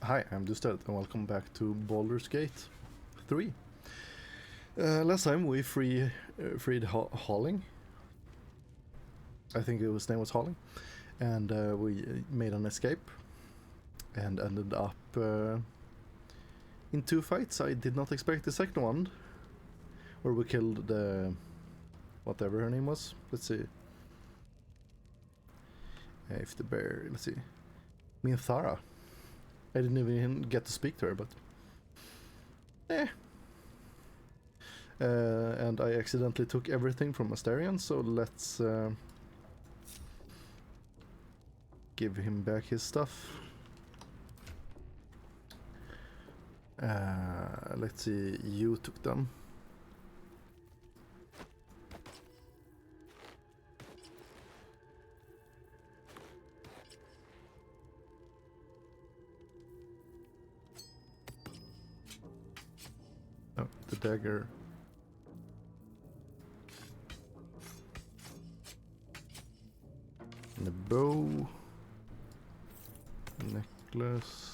Hi, I'm Dedit and welcome back to Baldur's Gate 3. Last time we freed Halling. I think his name was Halling. And we made an escape and ended up in two fights. I did not expect the second one, where we killed the whatever her name was. Let's see. If the bear, let's see. Minthara. I didn't even get to speak to her, but and I accidentally took everything from Astarion, so let's give him back his stuff. Let's see, you took them. Oh, the dagger. And the bow. Necklace.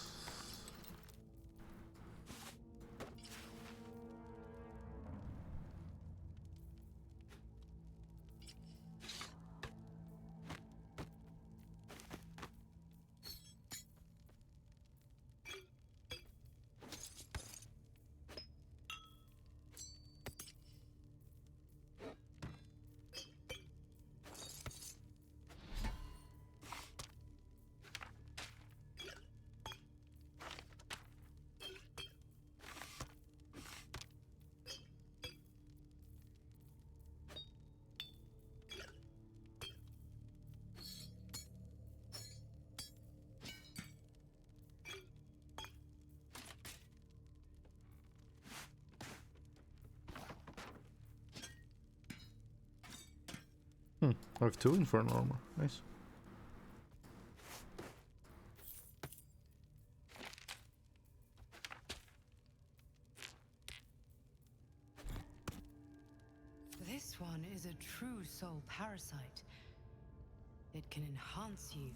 I have 2 infernal armor. Nice. This one is a true soul parasite. It can enhance you.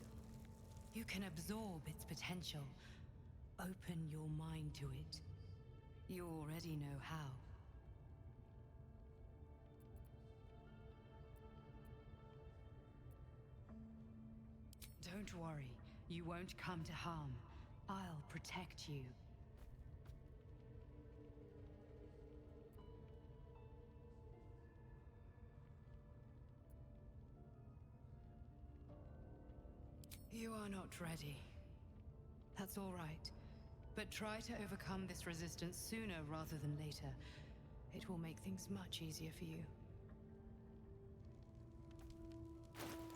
You can absorb its potential. Open your mind to it. You already know how. Don't worry, you won't come to harm. I'll protect you. You are not ready. That's all right. But try to overcome this resistance sooner rather than later. It will make things much easier for you.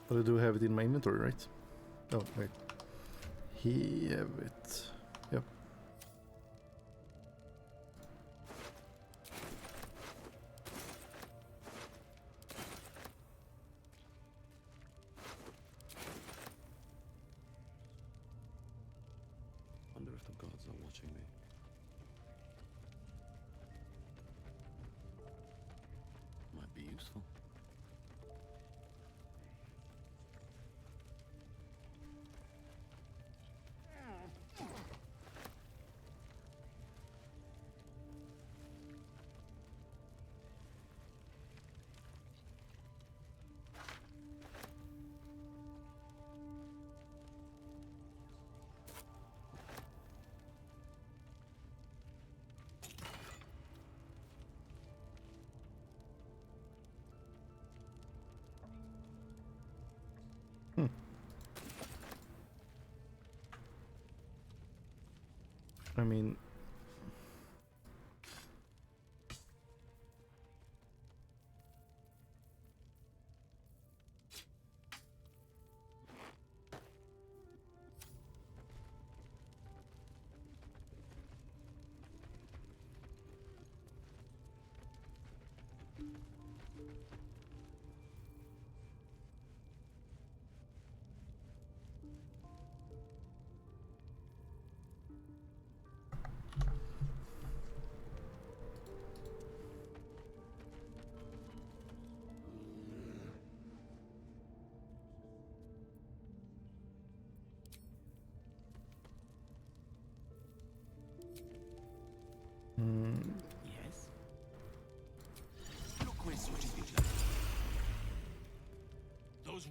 But I do have it in my inventory, right? Oh, wait. He have it. Yep. Wonder if the gods are watching me. Might be useful. I mean...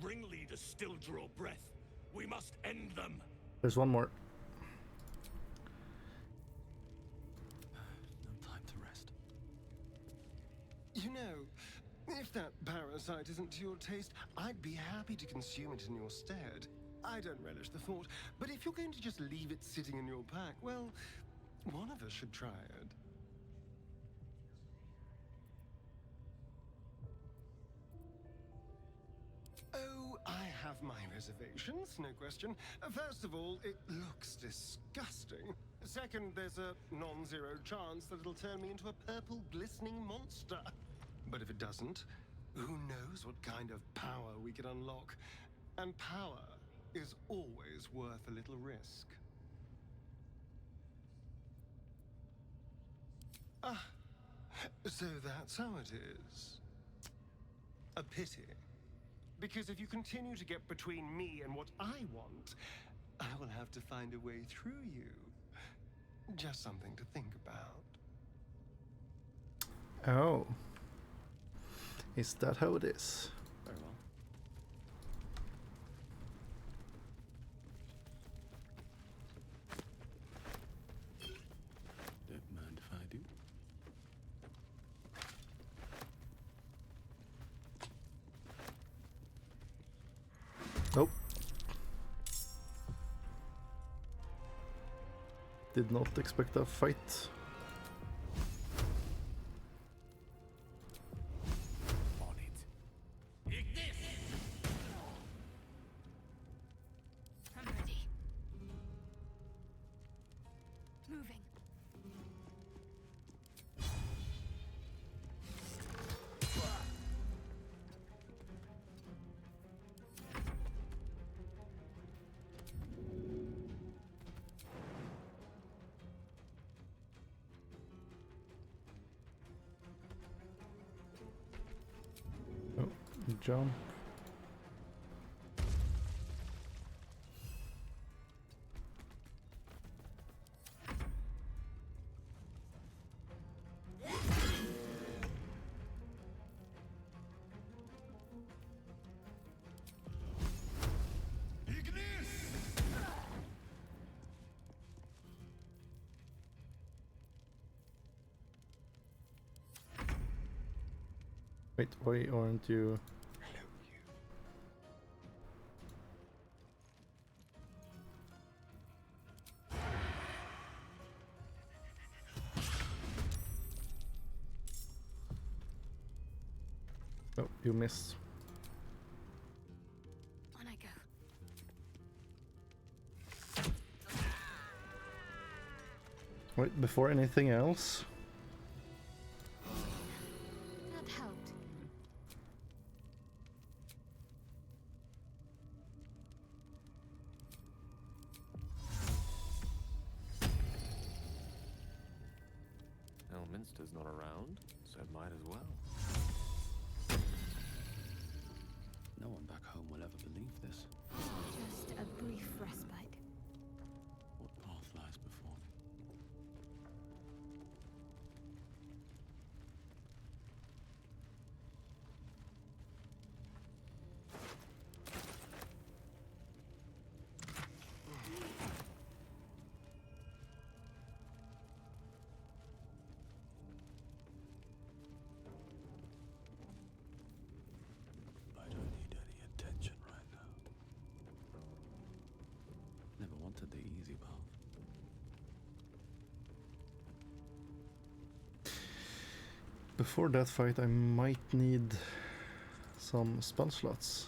ringleaders still draw breath. We must end them. There's one more. No time to rest. You know, if that parasite isn't to your taste, I'd be happy to consume it in your stead. I don't relish the thought, but if you're going to just leave it sitting in your pack, well, one of us should try it. Oh, I have my reservations, no question. First of all, it looks disgusting. Second, there's a non-zero chance that it'll turn me into a purple glistening monster. But if it doesn't, who knows what kind of power we could unlock. And power is always worth a little risk. Ah, so that's how it is. A pity. Because if you continue to get between me and what I want, I will have to find a way through you. Just something to think about. Oh. Is that how it is? Very well. Don't mind if I do. Nope. Did not expect a fight. On it. I'm ready. Moving. Oh, jump. Wait, why aren't you? Oh, you missed. On I go. Wait, before anything else, That helped. Elminster's not around, so might as well. No one back home will ever believe this. Just a brief respite. What path lies before me? I don't need any attention right now. Never wanted the easy path. before that fight I might need some spell slots.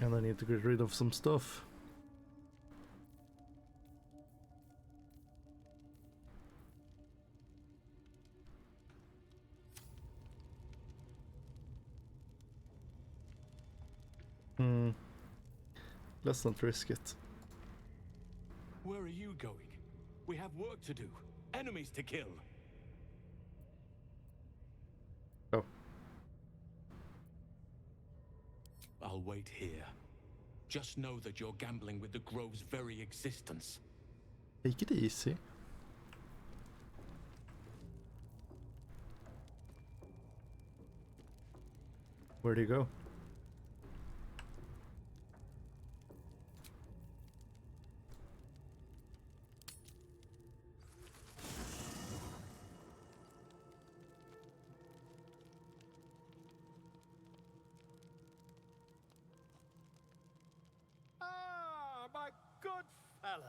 And I need to get rid of some stuff. Let's not risk it. Where are you going? We have work to do. Enemies to kill. Oh. I'll wait here. Just know that you're gambling with the Grove's very existence. Take it easy. Where'd he go? Ah, my good fellow.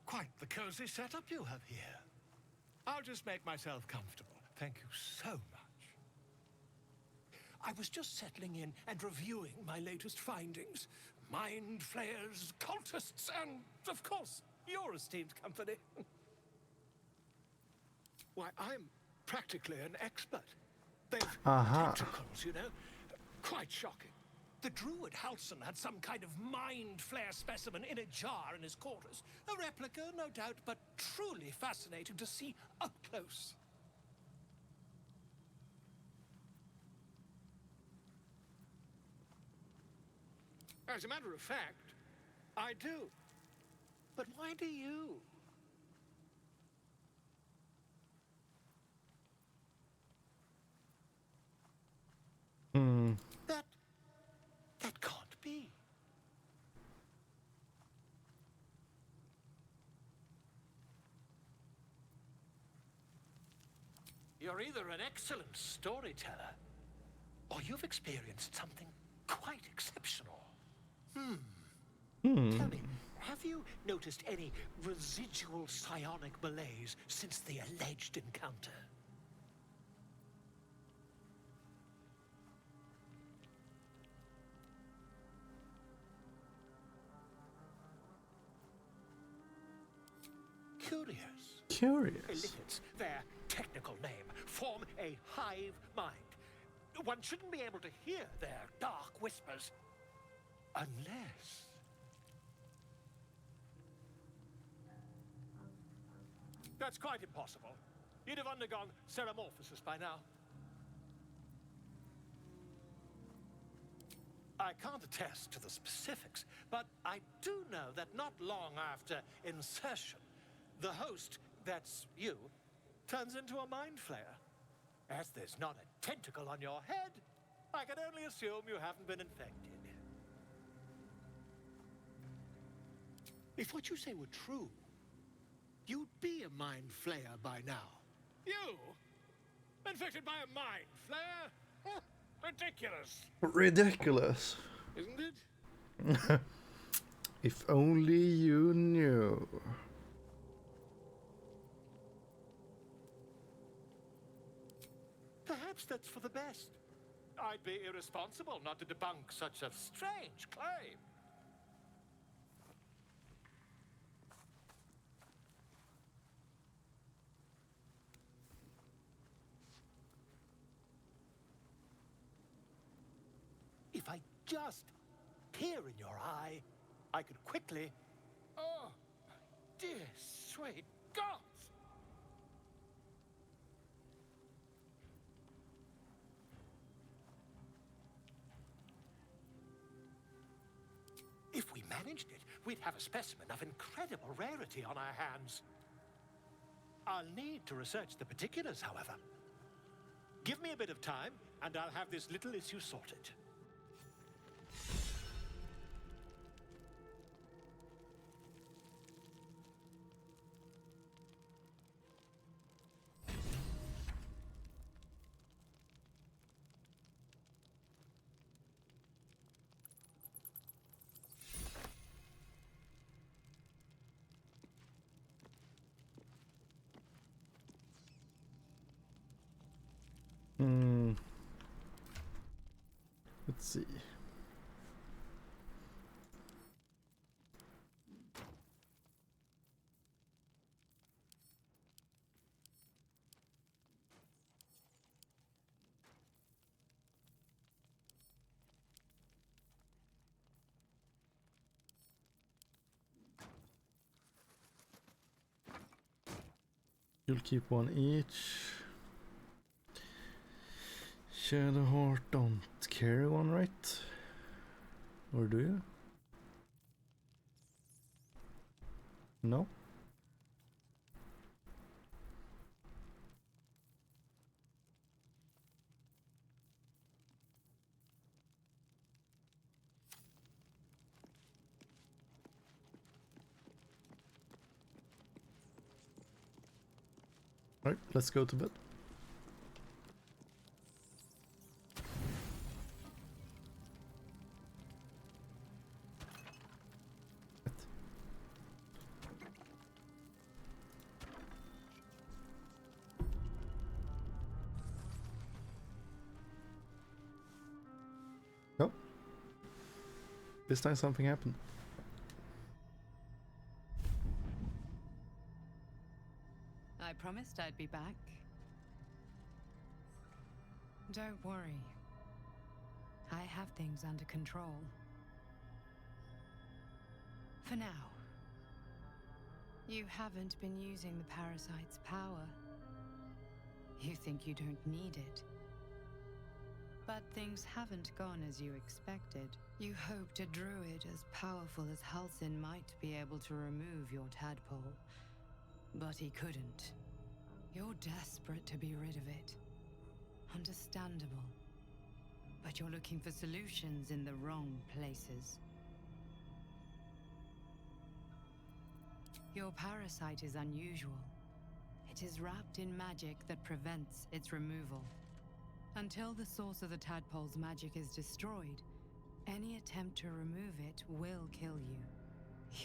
Quite the cozy setup you have here. I'll just make myself comfortable. Thank you so much. I was just settling in and reviewing my latest findings. Mind flayers, cultists, and, of course, your esteemed company. Why, I'm practically an expert. They've tentacles, you know. Quite shocking. The druid Halson had some kind of mind flare specimen in a jar in his quarters. A replica, no doubt, but truly fascinating to see up close. As a matter of fact, I do. But why do you? That can't be. You're either an excellent storyteller, or you've experienced something quite exceptional. Tell me, have you noticed any residual psionic malaise since the alleged encounter? Curious. Illithids, their technical name, form a hive mind. One shouldn't be able to hear their dark whispers unless... That's quite impossible. You'd have undergone ceramorphosis by now. I can't attest to the specifics, but I do know that not long after insertion, the host, that's you, turns into a mind flayer. As there's not a tentacle on your head, I can only assume you haven't been infected. If what you say were true, you'd be a mind flayer by now. You? Infected by a mind flayer? Ridiculous. Ridiculous. Isn't it? If only you knew. Perhaps that's for the best. I'd be irresponsible not to debunk such a strange claim. If I just peer in your eye, I could quickly... Oh, dear sweet gods! If we managed it, we'd have a specimen of incredible rarity on our hands. I'll need to research the particulars, however. Give me a bit of time, and I'll have this little issue sorted. Let's see. You'll keep one each. Shadowheart don't carry one, right? Or do you? No? Right, let's go to bed. Nope. This time something happened. I promised I'd be back. Don't worry. I have things under control. For now. You haven't been using the parasite's power. You think you don't need it. But things haven't gone as you expected. You hoped a druid as powerful as Halsin might be able to remove your tadpole. But he couldn't. You're desperate to be rid of it. Understandable. But you're looking for solutions in the wrong places. Your parasite is unusual. It is wrapped in magic that prevents its removal. Until the source of the tadpole's magic is destroyed, any attempt to remove it will kill you.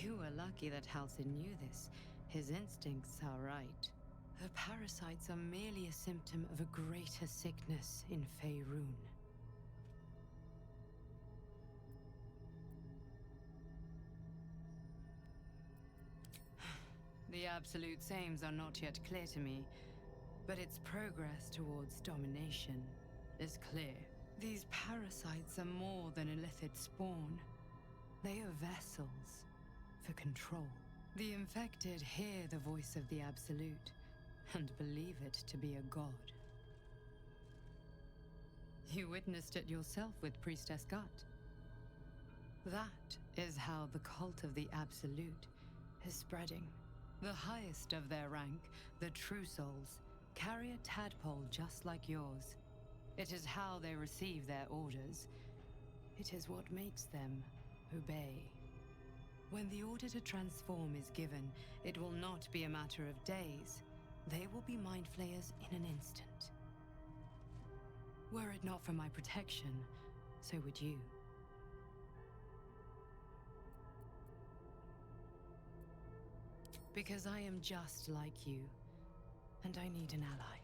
You were lucky that Halsin knew this. His instincts are right. The parasites are merely a symptom of a greater sickness in Faerun. The absolute sames are not yet clear to me, but its progress towards domination is clear. These parasites are more than illithid spawn. They are vessels for control. The infected hear the voice of the Absolute and believe it to be a god. You witnessed it yourself with Priestess Gut. That is how the cult of the Absolute is spreading. The highest of their rank, the True Souls, carry a tadpole just like yours. It is how they receive their orders. It is what makes them obey. When the order to transform is given, it will not be a matter of days. They will be mind flayers in an instant. Were it not for my protection, so would you. Because I am just like you, and I need an ally.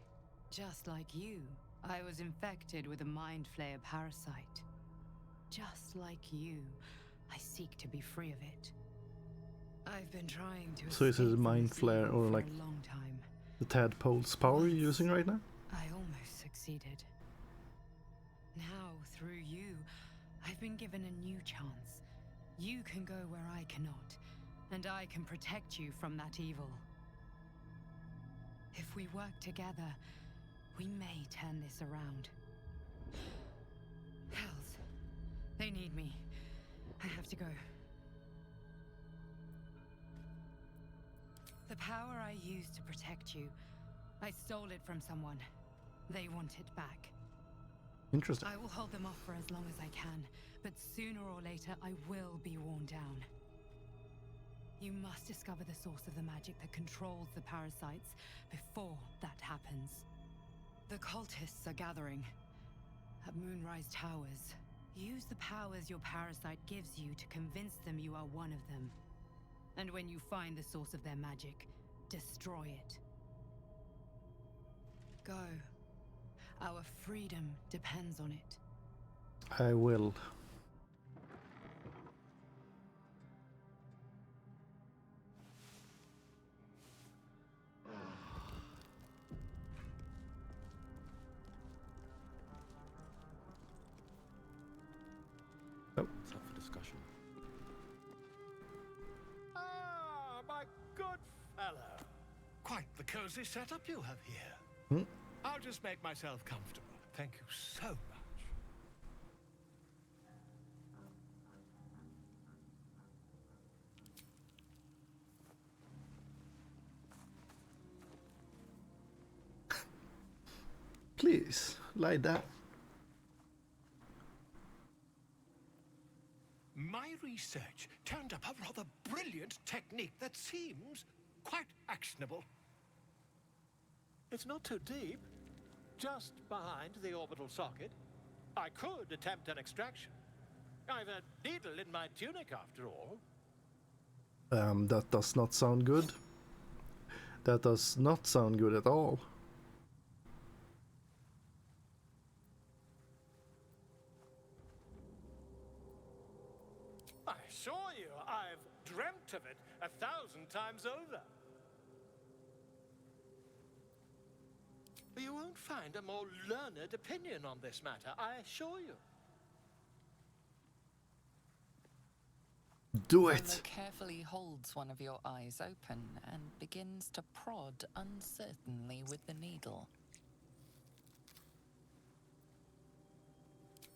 Just like you, I was infected with a mind flayer parasite. Just like you, I seek to be free of it. I've been trying to So is it a mind flare or like a long time. the tadpole's power you're using right now? I almost succeeded. Now, through you, I've been given a new chance. You can go where I cannot, and I can protect you from that evil. If we work together, we may turn this around. Hells, they need me. I have to go. The power I used to protect you, I stole it from someone. They want it back. Interesting. I will hold them off for as long as I can, but sooner or later I will be worn down. You must discover the source of the magic that controls the parasites before that happens. The cultists are gathering at Moonrise Towers. Use the powers your parasite gives you to convince them you are one of them. And when you find the source of their magic, destroy it. Go. Our freedom depends on it. I will. Oh. It's up for discussion. Ah, my good fellow. Quite the cozy setup you have here. Hmm? I'll just make myself comfortable. Thank you so much. Please, lie down. My research turned up a rather brilliant technique that seems quite actionable. It's not too deep, just behind the orbital socket. I could attempt an extraction. I've a needle in my tunic after all. That does not sound good. That does not sound good at all. I assure you, I've dreamt of it 1,000 times over. You won't find a more learned opinion on this matter, I assure you. Do Volo it! carefully holds one of your eyes open and begins to prod uncertainly with the needle.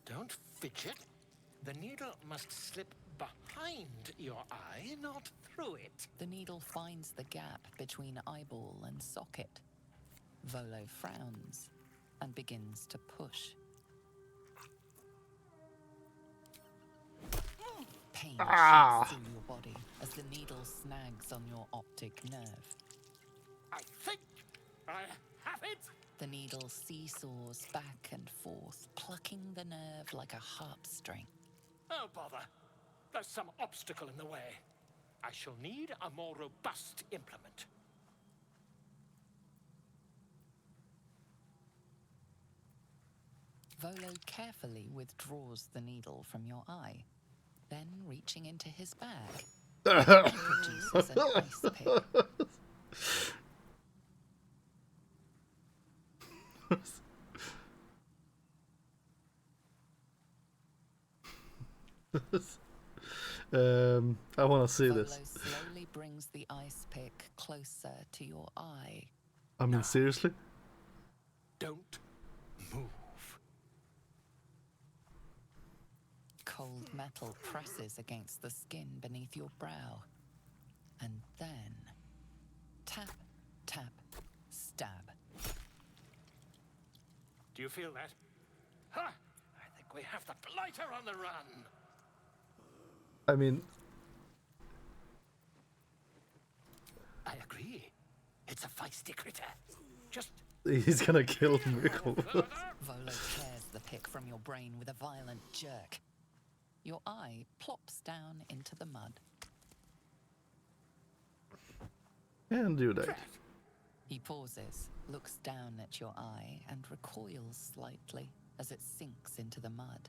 Don't fidget. The needle must slip behind your eye, not through it. The needle finds the gap between eyeball and socket. Volo frowns and begins to push. Pain shoots through your body as the needle snags on your optic nerve. I think I have it. The needle seesaws back and forth, plucking the nerve like a harp string. Oh, bother. There's some obstacle in the way. I shall need a more robust implement. Volo carefully withdraws the needle from your eye, then reaching into his bag, he produces an ice pick. I want to see Volo this. slowly brings the ice pick closer to your eye. I mean, seriously? Don't move. Cold metal presses against the skin beneath your brow. And then, tap, tap, stab. Do you feel that? Ha! I think we have the blighter on the run. I mean, I agree. It's a feisty critter. Just he's gonna kill Miracle. further. Volo tears the pick from your brain with a violent jerk. Your eye plops down into the mud. And you died. Drat. He pauses, looks down at your eye, and recoils slightly as it sinks into the mud.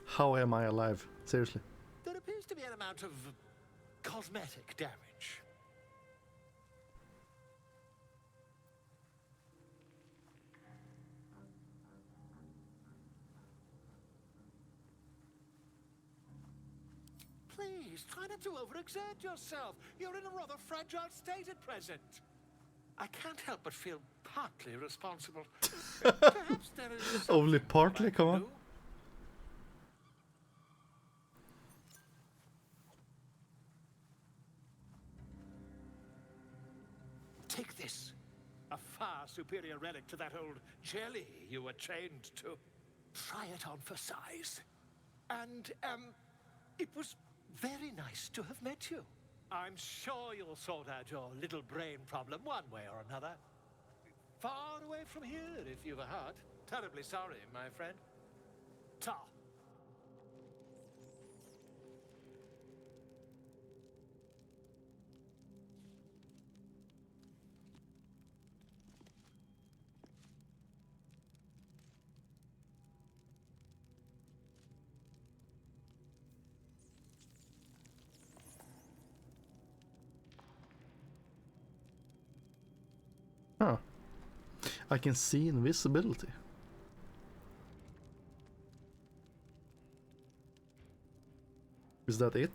How am I alive? Seriously. There appears to be an amount of cosmetic damage. Please, try not to overexert yourself. You're in a rather fragile state at present. I can't help but feel partly responsible. Perhaps there is Only something partly, I can come on. do. Take this. A far superior relic to that old jelly you were chained to. Try it on for size. And, it was very nice to have met you. I'm sure you'll sort out your little brain problem one way or another. Far away from here, if you've a heart. Terribly sorry, my friend. Ta. Huh. I can see invisibility. Is that it?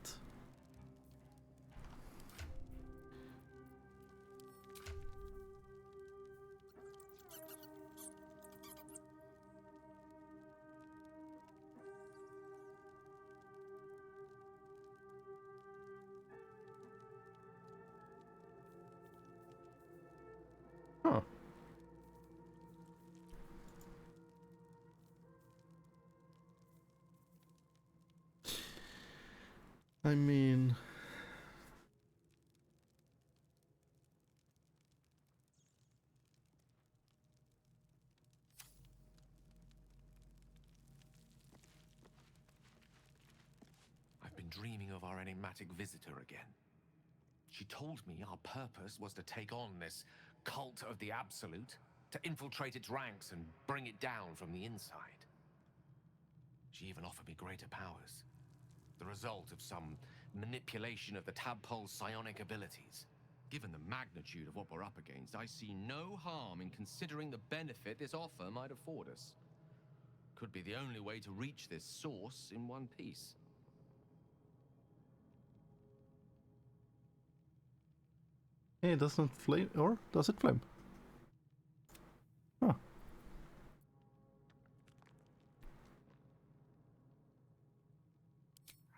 I mean... I've been dreaming of our enigmatic visitor again. She told me our purpose was to take on this cult of the Absolute, to infiltrate its ranks and bring it down from the inside. She even offered me greater powers, the result of some manipulation of the tadpole's psionic abilities. Given the magnitude of what we're up against, I see no harm in considering the benefit this offer might afford us. Could be the only way to reach this source in one piece. It doesn't flame, or does it flame? Huh.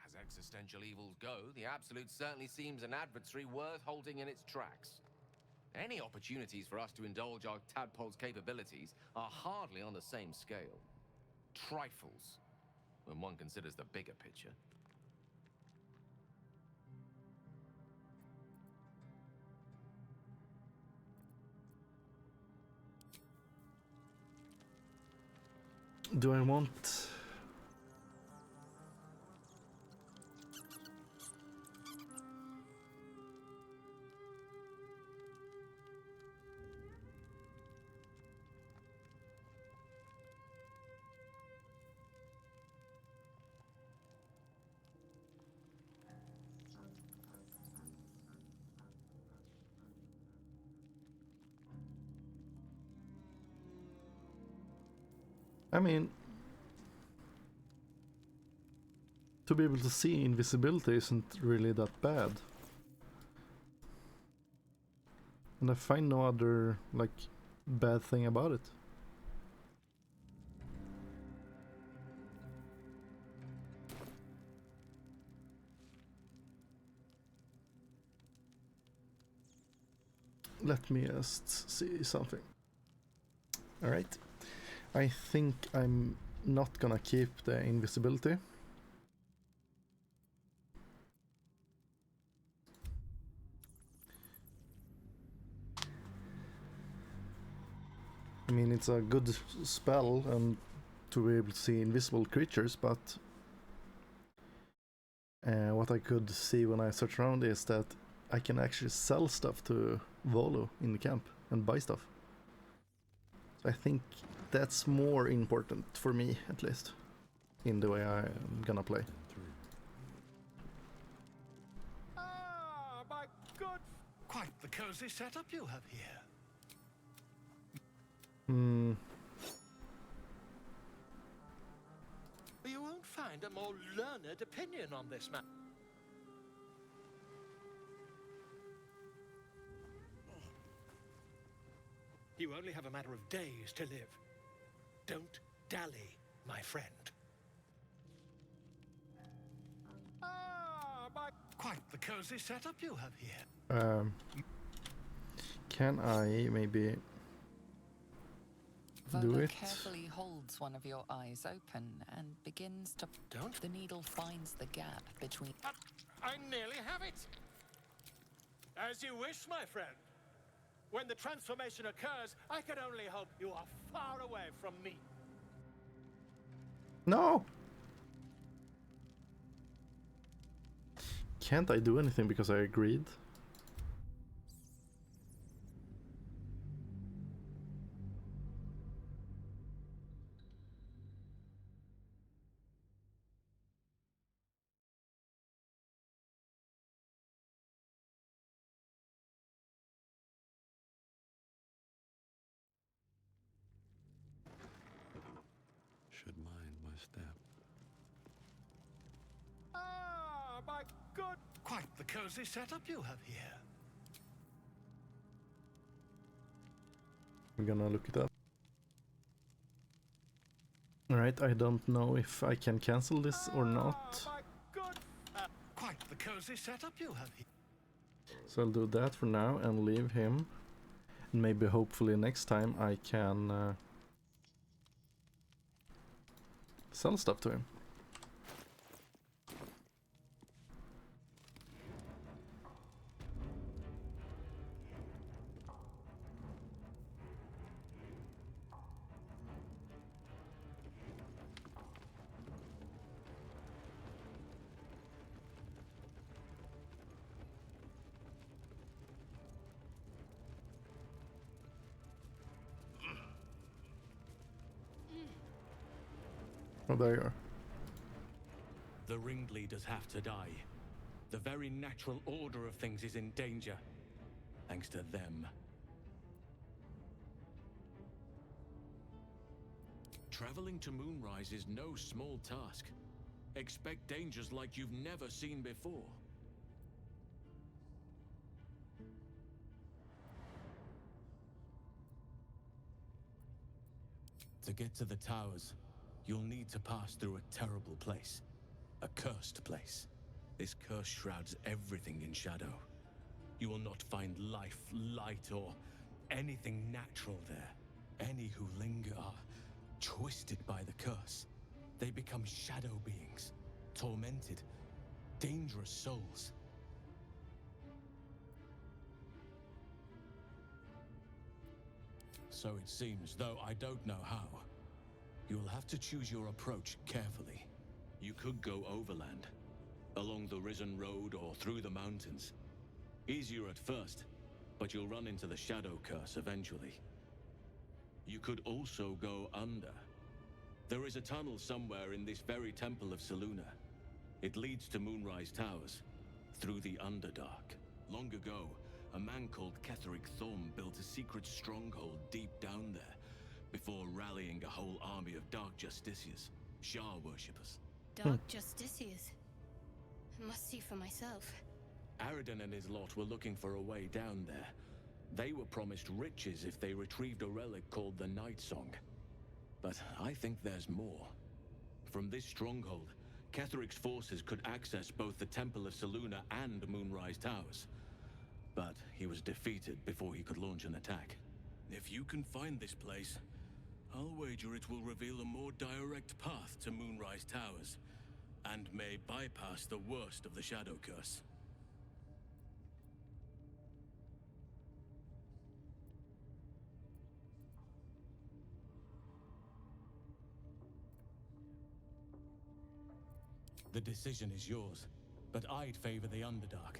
As existential evils go, the Absolute certainly seems an adversary worth halting in its tracks. Any opportunities for us to indulge our tadpole's capabilities are hardly on the same scale. Trifles, when one considers the bigger picture. Do I want... I mean... To be able to see invisibility isn't really that bad. And I find no other, like, bad thing about it. Let me just see something. Alright. I think I'm not gonna keep the invisibility. I mean, it's a good spell and to be able to see invisible creatures, but what I could see when I search around is that I can actually sell stuff to Volo in the camp and buy stuff. So I think that's more important for me, at least, in the way I'm gonna play. Ah, my good... Quite the cozy setup you have here. You won't find a more learned opinion on this matter. You only have a matter of days to live. Don't dally, my friend. Ah, my... Quite the cozy setup you have here. Can I maybe do Volo it? carefully holds one of your eyes open and begins to... Don't. The needle finds the gap between... I nearly have it. As you wish, my friend. When the transformation occurs, I can only hope you are far away from me. No! Can't I do anything because I agreed? Should mind my step. Ah, my good... Quite the cozy setup you have here. I'm gonna look it up. Alright, I don't know if I can cancel this or not. My good... quite the cozy setup you have here. So I'll do that for now and leave him. And maybe hopefully next time I can sell stuff to him. Oh, there you are. The ringleaders have to die. The very natural order of things is in danger, thanks to them. Traveling to Moonrise is no small task. Expect dangers like you've never seen before. To get to the towers, you'll need to pass through a terrible place. A cursed place. This curse shrouds everything in shadow. You will not find life, light, or anything natural there. Any who linger are twisted by the curse. They become shadow beings, tormented, dangerous souls. So it seems, though I don't know how. You'll have to choose your approach carefully. You could go overland, along the Risen Road or through the mountains. Easier at first, but you'll run into the shadow curse eventually. You could also go under. There is a tunnel somewhere in this very temple of Selûne. It leads to Moonrise Towers, through the Underdark. Long ago, a man called Ketheric Thorm built a secret stronghold deep down there, before rallying a whole army of Dark Justiciars, Shah worshippers. Dark Justiciars? I must see for myself. Aradin and his lot were looking for a way down there. They were promised riches if they retrieved a relic called the Night Song. But I think there's more. From this stronghold, Ketheric's forces could access both the Temple of Selûne and Moonrise Towers. But he was defeated before he could launch an attack. If you can find this place, I'll wager it will reveal a more direct path to Moonrise Towers, and may bypass the worst of the Shadow Curse. The decision is yours, but I'd favor the Underdark.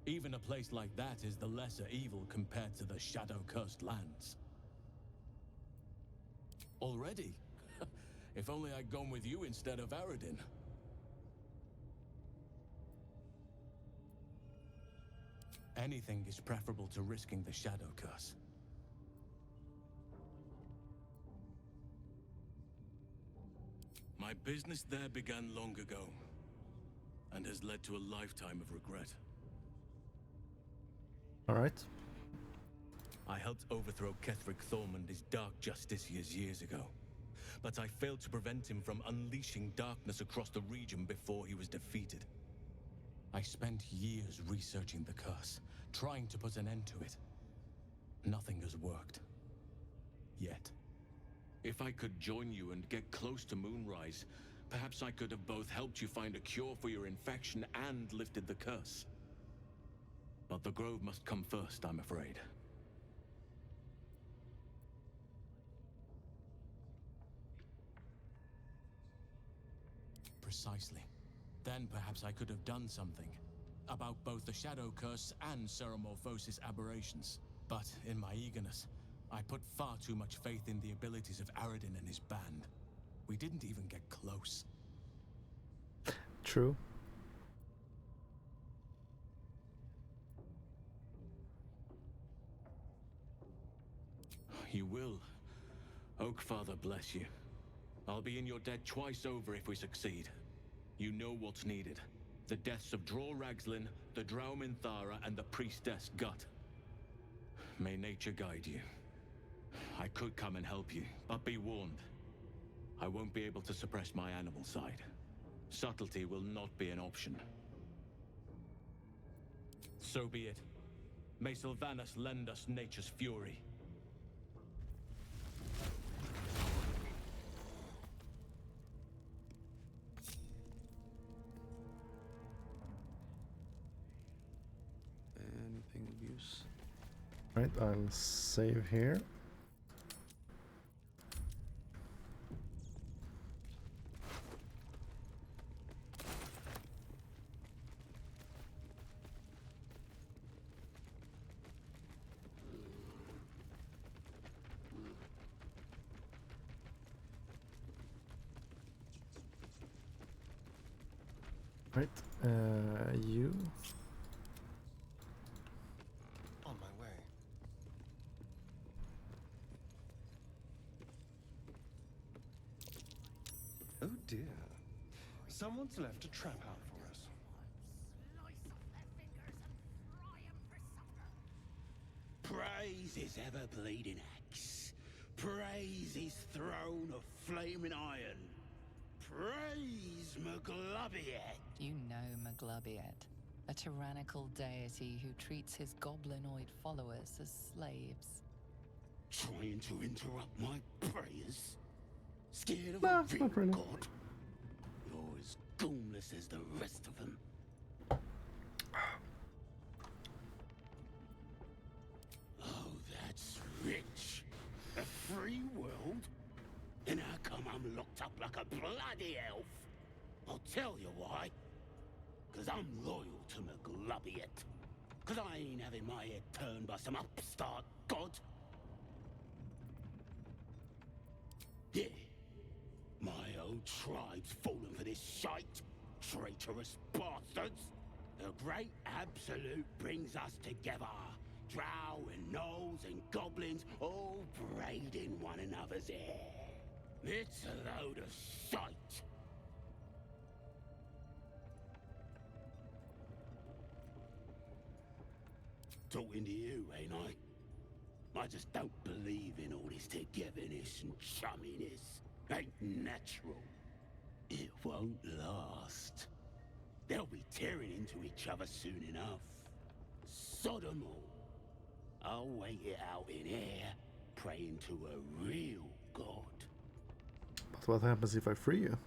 Even a place like that is the lesser evil compared to the shadow-cursed lands. Already? If only I'd gone with you instead of Aradin. Anything is preferable to risking the shadow curse. My business there began long ago, and has led to a lifetime of regret. Alright. I helped overthrow Ketheric Thorm and his Dark Justiciars years ago, but I failed to prevent him from unleashing darkness across the region before he was defeated. I spent years researching the curse, trying to put an end to it. Nothing has worked. Yet. If I could join you and get close to Moonrise, perhaps I could have both helped you find a cure for your infection and lifted the curse. But the Grove must come first, I'm afraid. Precisely. Then perhaps I could have done something about both the Shadow Curse and Ceramorphosis aberrations. But in my eagerness, I put far too much faith in the abilities of Aradin and his band. We didn't even get close. True. You will. Oakfather bless you. I'll be in your debt twice over if we succeed. You know what's needed. The deaths of Dror Ragzlin, the Draumin Thara, and the Priestess Gut. May nature guide you. I could come and help you, but be warned. I won't be able to suppress my animal side. Subtlety will not be an option. So be it. May Sylvanas lend us nature's fury. Anything of use? Right, I'll save here. Right, you. On my way. Oh dear. Someone's left a trap out for us. Praise his ever-bleeding axe. Praise his throne of flaming iron. Praise Maglubbiet. You know Maglubbiet, a tyrannical deity who treats his goblinoid followers as slaves. Trying to interrupt my prayers? Scared of Nah, a real not really. god? You're as goonless as the rest of them. Oh, that's rich. A free world? And how come I'm locked up like a bloody elf? I'll tell you why. 'Cause I'm loyal to Maglubbiet. 'Cause I ain't having my head turned by some upstart god. Yeah. My old tribe's fallen for this shite. Traitorous bastards. The great absolute brings us together. Drow and gnolls and goblins all braiding one another's hair. It's a load of shite. Talking to you, ain't I? I just don't believe in all this togetherness and chumminess. Ain't natural. It won't last. They'll be tearing into each other soon enough. Sod 'em all. I'll wait it out in air, praying to a real god. But what happens if I free you?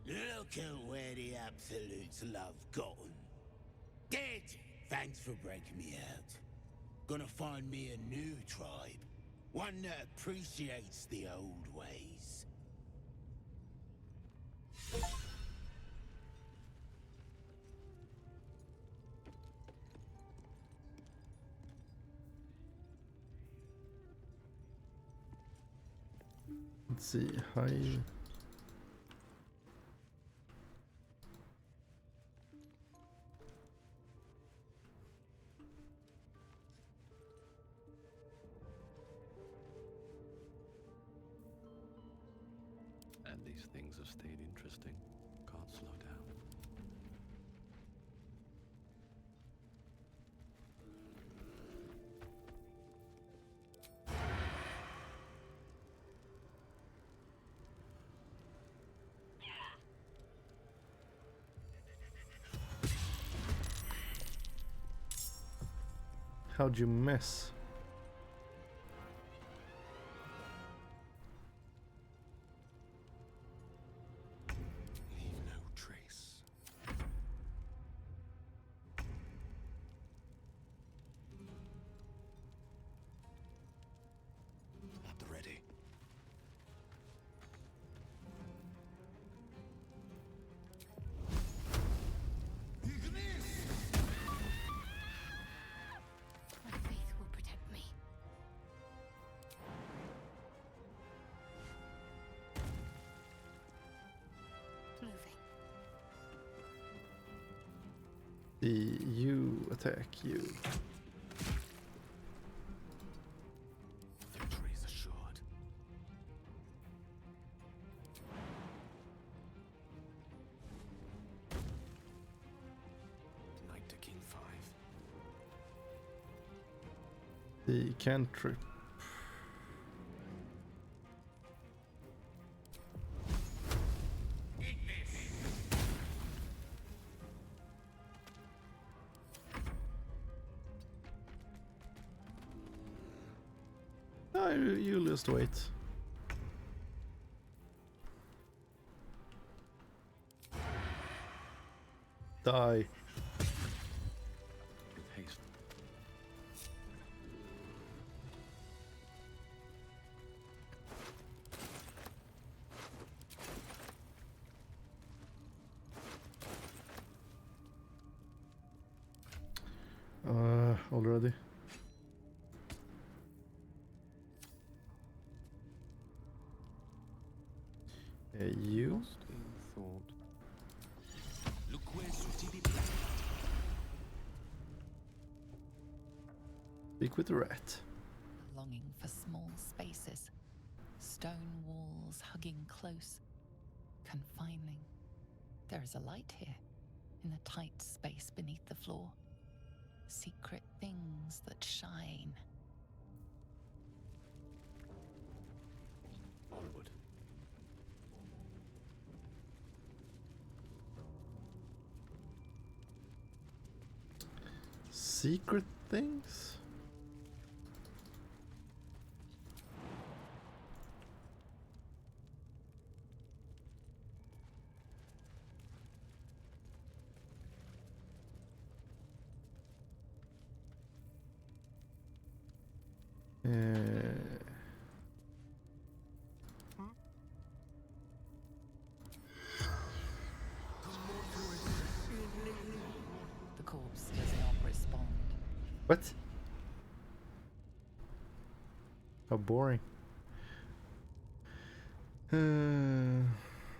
Look at where the absolutes love gotten. Dead! Thanks for breaking me out. Gonna find me a new tribe. One that appreciates the old ways. Let's see, hi. And these things have stayed interesting. Can't slow down. How'd you miss? Leave no trace. At the ready. My faith will protect me. Moving. You attack you. Victory is assured. Knight to King 5. The cantrip. Ah, you lose weight. Die. With haste. Already. You? Lost in thought. Speak with the rat. Longing for small spaces, stone walls hugging close, confining. There is a light here, in the tight space beneath the floor. Secret things that shine. Onward. Secret things? The corpse does not respond. What? How boring. Right.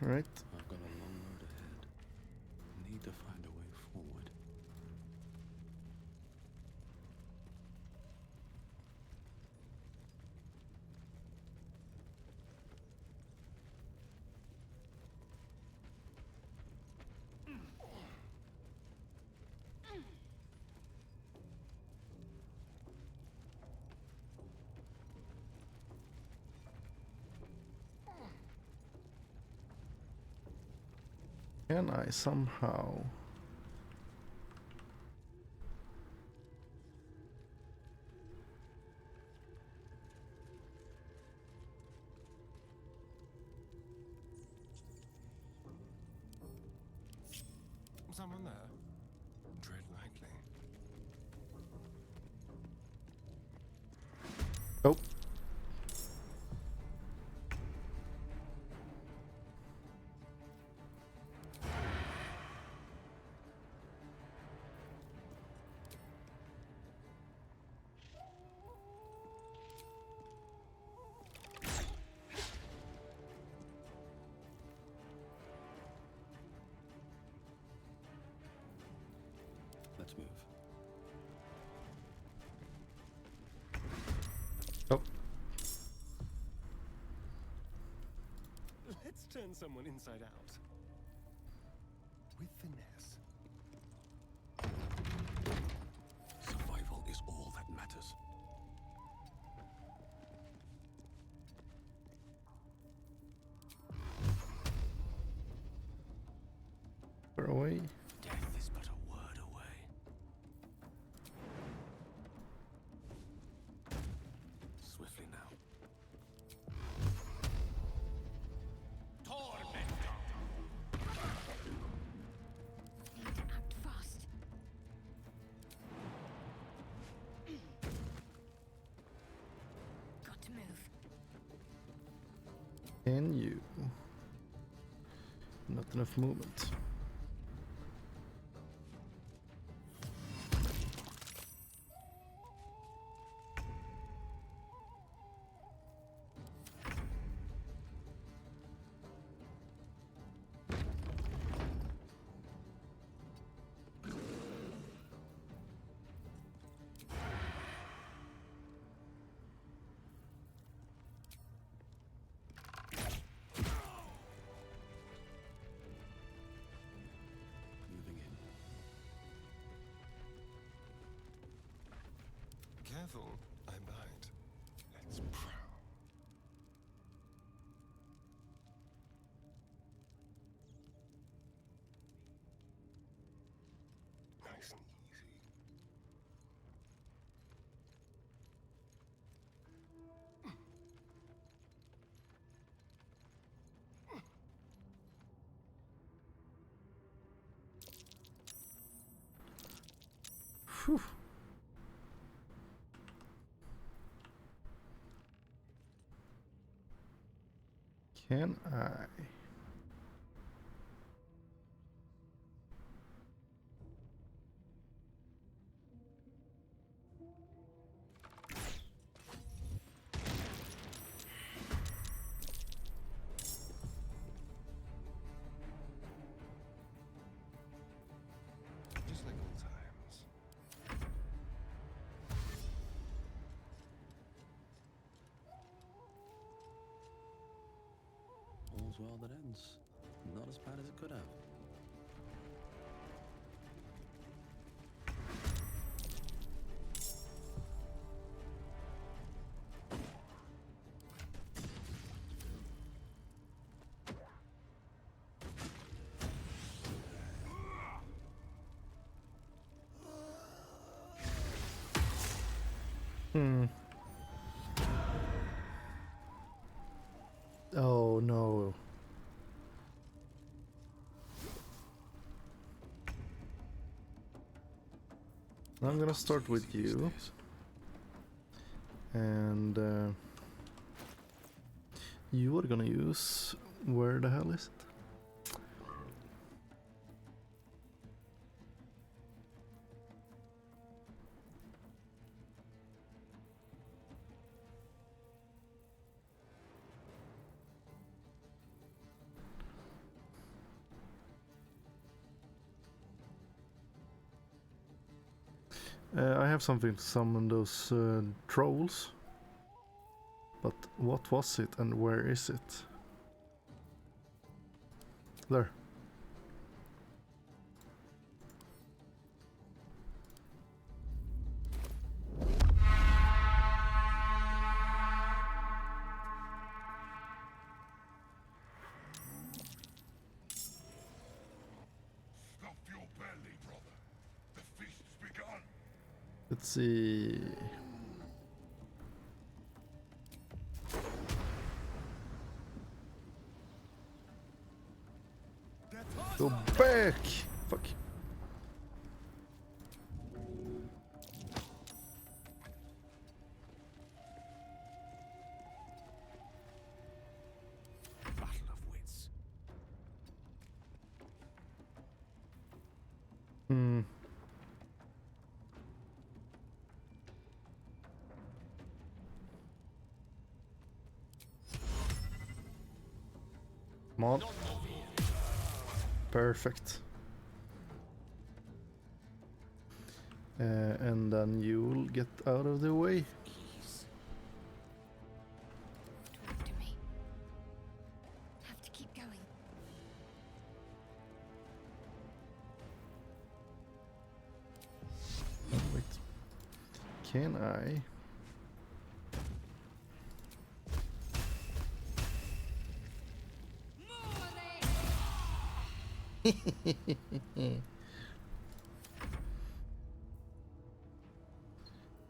I've got a long road ahead. Need to find a way forward. Can I somehow... Someone there? Tread lightly. Oh. Let's move. Oh. Let's turn someone inside out. With finesse. Survival is all that matters. Far away. Death is but a word away. Swiftly now. Need to act fast. Got to move. Can you? Not enough movement. Moving in. Careful, I bite. Let's prowl. Nice and easy. Whew. Can I? world that ends. Not as bad as it could have. Oh no. I'm gonna start with you. And you are gonna use... Where the hell is it? I have something to summon those trolls. But what was it and where is it? There. Stuff your belly, brother. The feast's begun. Let's see. Go back! Fuck. Battle of wits. Hmm. Come on. Perfect. And then you'll get out of the way. Talk to me. Have to keep going. Oh, wait. Can I?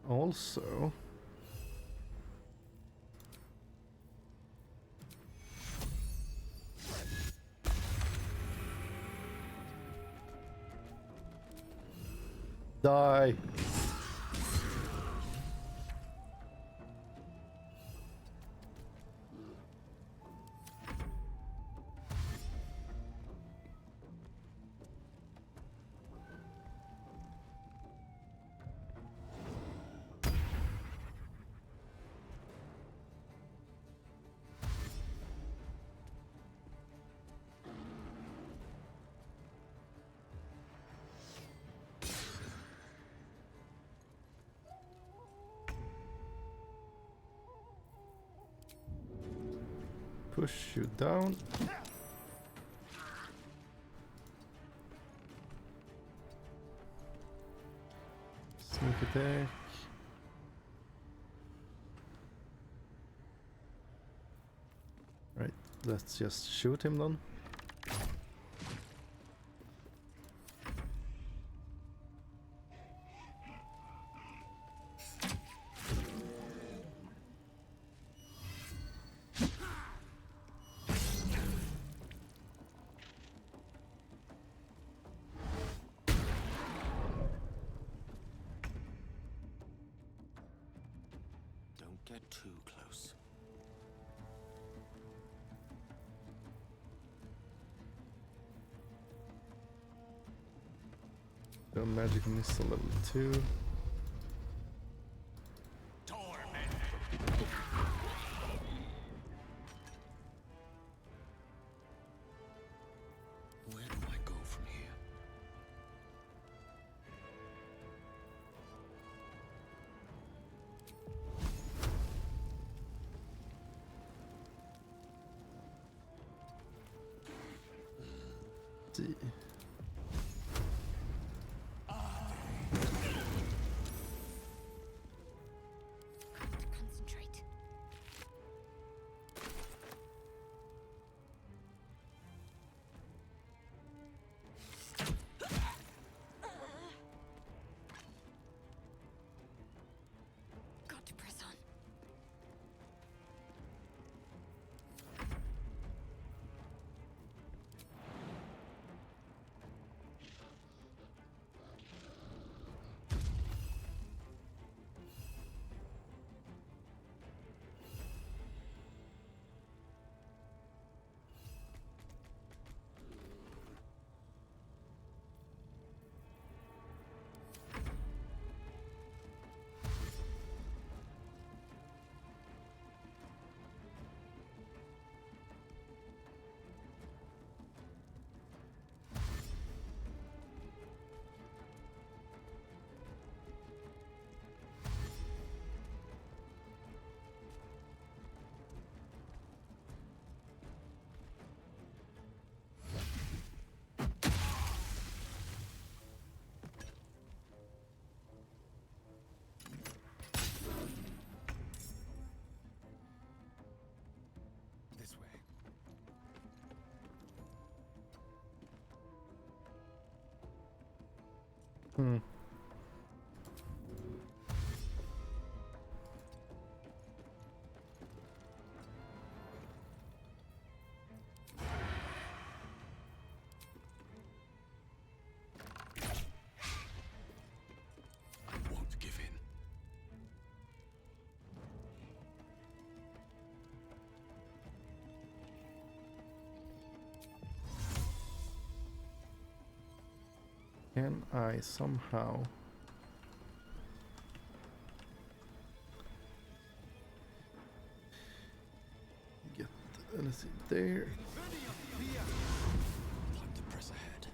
Also, die. Push you down. Sneak attack. Right, let's just shoot him then. Don't get too close. The magic missile level 2. Where do I go from here? see. Concentrate. Got to press on. This way. Hmm. I won't give in. Can I somehow get anything there? Time to press ahead.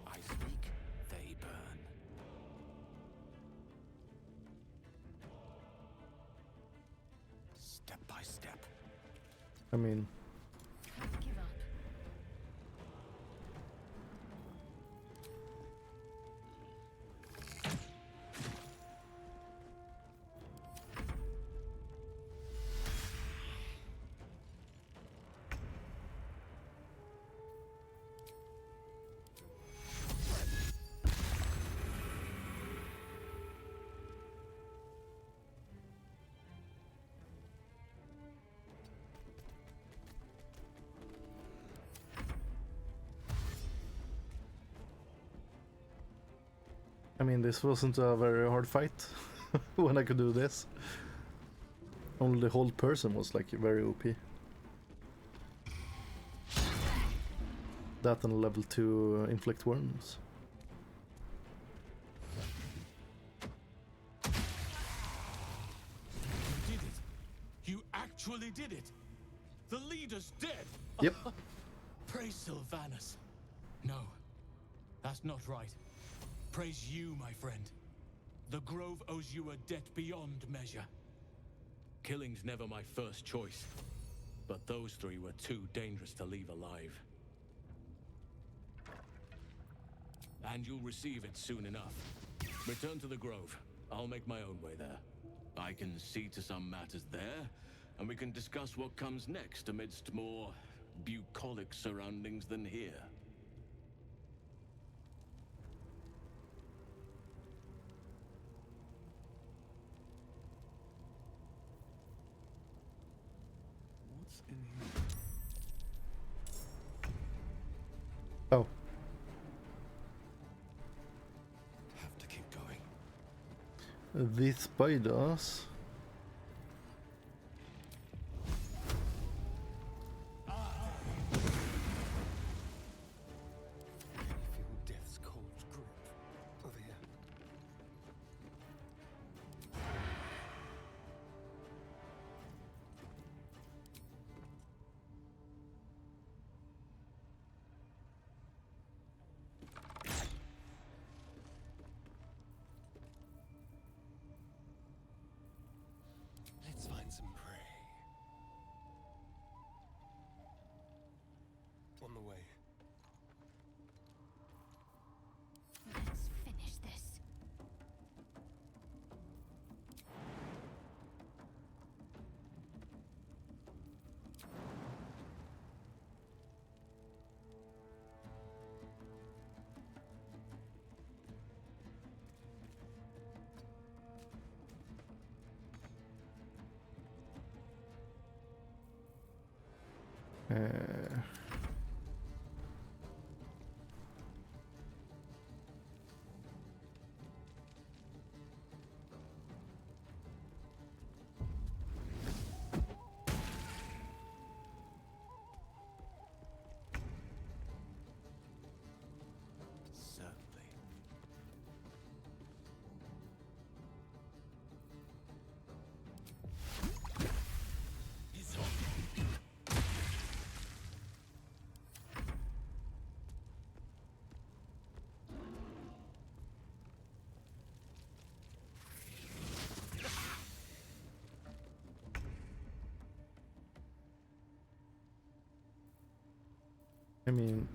I speak, they burn. Step by step. I mean, Can't give up. I mean, this wasn't a very hard fight when I could do this. Only the whole person was like very OP. That and level 2 inflict wounds. You did it. You actually did it. The leader's dead. Yep. Praise Sylvanus. No, that's not right. Praise you, my friend. The Grove owes you a debt beyond measure. Killing's never my first choice, but those three were too dangerous to leave alive. And you'll receive it soon enough. Return to the Grove. I'll make my own way there. I can see to some matters there, and we can discuss what comes next amidst more bucolic surroundings than here. What's in here? Oh. Have to keep going. These spiders. Feel death's cold grip over here. Certainly. I mean,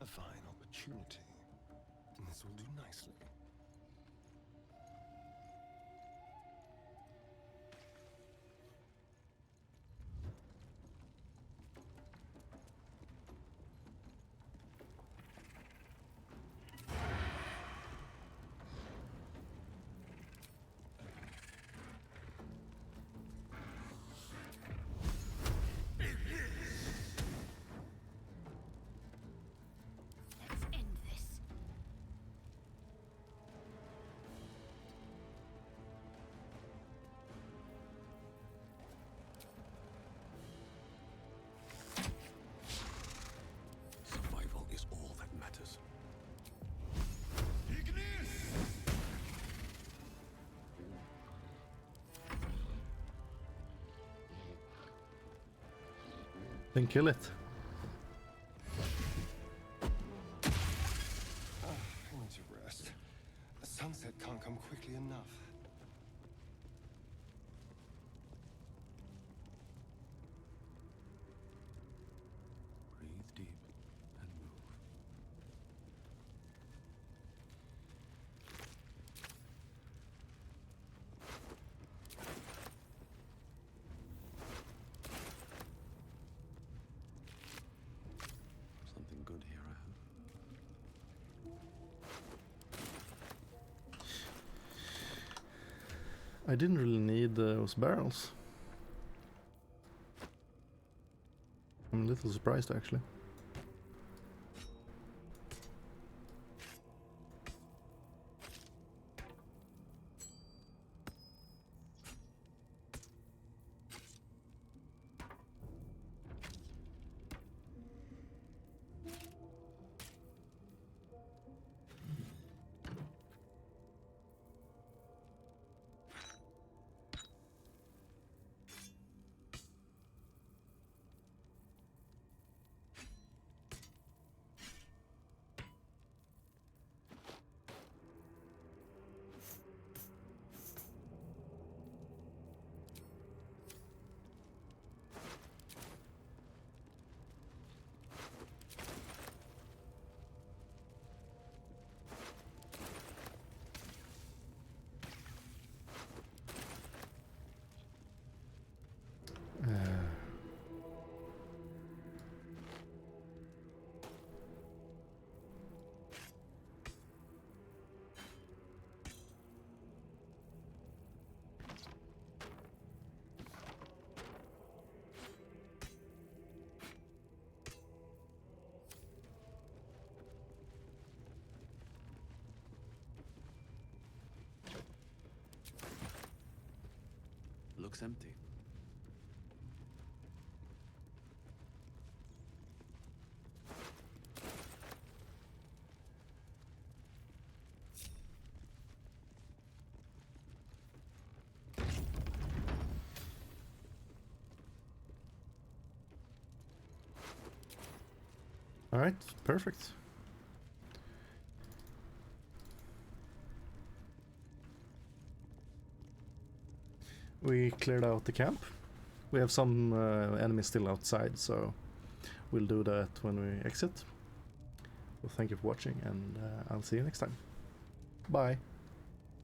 A fine opportunity. This will do nicely. Let's end this. Survival is all that matters. then kill it. I need to rest. The sunset can't come quickly enough. Breathe deep and move. Something good here, I hope. I didn't really need those barrels. I'm a little surprised actually. Looks empty. All right, perfect. We cleared out the camp. We have some enemies still outside, so we'll do that when we exit. Well, thank you for watching, and I'll see you next time. Bye.